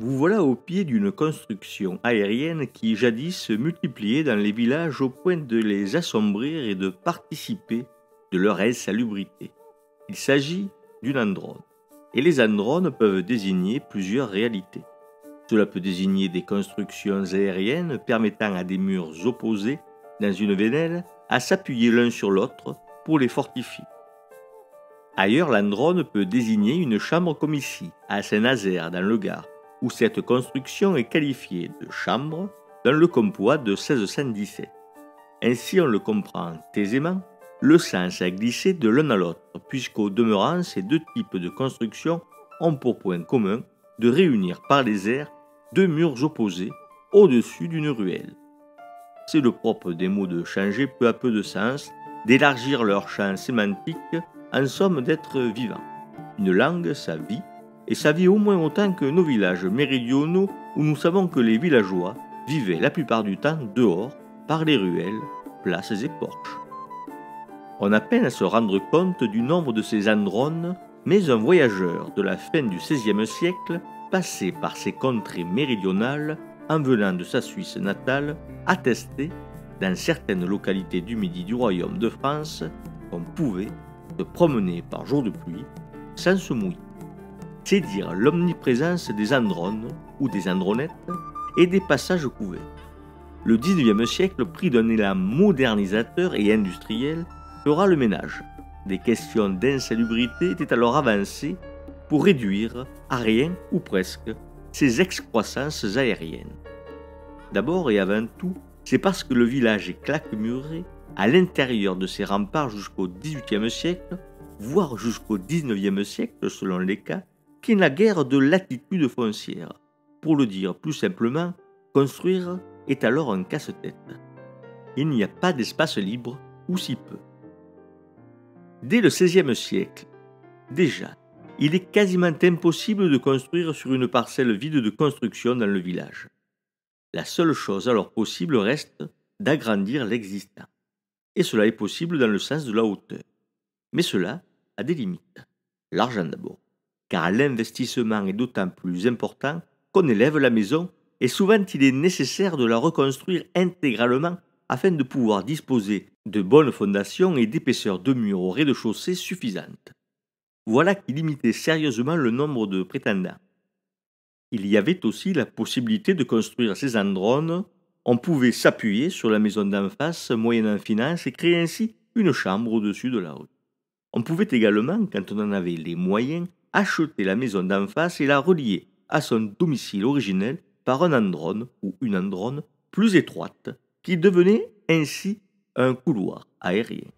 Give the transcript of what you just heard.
Vous voilà au pied d'une construction aérienne qui jadis se multipliait dans les villages au point de les assombrir et de participer de leur insalubrité. Il s'agit d'une androne, et les andrones peuvent désigner plusieurs réalités. Cela peut désigner des constructions aériennes permettant à des murs opposés dans une vénelle à s'appuyer l'un sur l'autre pour les fortifier. Ailleurs, l'androne peut désigner une chambre comme ici, à Saint-Nazaire, dans le Gard, où cette construction est qualifiée de chambre dans le compoît de 1617. Ainsi, on le comprend aisément, le sens a glissé de l'un à l'autre, puisqu'au demeurant, ces deux types de constructions ont pour point commun de réunir par les airs deux murs opposés au-dessus d'une ruelle. C'est le propre des mots de changer peu à peu de sens, d'élargir leur champ sémantique, en somme d'être vivant. Une langue, ça vit, et ça vit au moins autant que nos villages méridionaux où nous savons que les villageois vivaient la plupart du temps dehors, par les ruelles, places et porches. On a peine à se rendre compte du nombre de ces andrones, mais un voyageur de la fin du XVIe siècle, passé par ces contrées méridionales, en venant de sa Suisse natale, attestait, dans certaines localités du midi du royaume de France, qu'on pouvait se promener par jour de pluie sans se mouiller. C'est dire l'omniprésence des andrones ou des andronettes et des passages couverts. Le XIXe siècle, pris d'un élan modernisateur et industriel, fera le ménage. Des questions d'insalubrité étaient alors avancées pour réduire à rien ou presque ces excroissances aériennes. D'abord et avant tout, c'est parce que le village est claquemuré à l'intérieur de ses remparts jusqu'au XVIIIe siècle, voire jusqu'au XIXe siècle selon les cas, qu'il n'a guère de latitude foncière. Pour le dire plus simplement, construire est alors un casse-tête. Il n'y a pas d'espace libre, ou si peu. Dès le XVIe siècle, déjà, il est quasiment impossible de construire sur une parcelle vide de construction dans le village. La seule chose alors possible reste d'agrandir l'existant. Et cela est possible dans le sens de la hauteur. Mais cela a des limites. L'argent d'abord, car l'investissement est d'autant plus important qu'on élève la maison et souvent il est nécessaire de la reconstruire intégralement afin de pouvoir disposer de bonnes fondations et d'épaisseur de murs au rez-de-chaussée suffisantes. Voilà qui limitait sérieusement le nombre de prétendants. Il y avait aussi la possibilité de construire ces andrones. On pouvait s'appuyer sur la maison d'en face moyennant finance et créer ainsi une chambre au-dessus de la rue. On pouvait également, quand on en avait les moyens, acheter la maison d'en face et la relier à son domicile originel par un androne ou une androne plus étroite qui devenait ainsi un couloir aérien.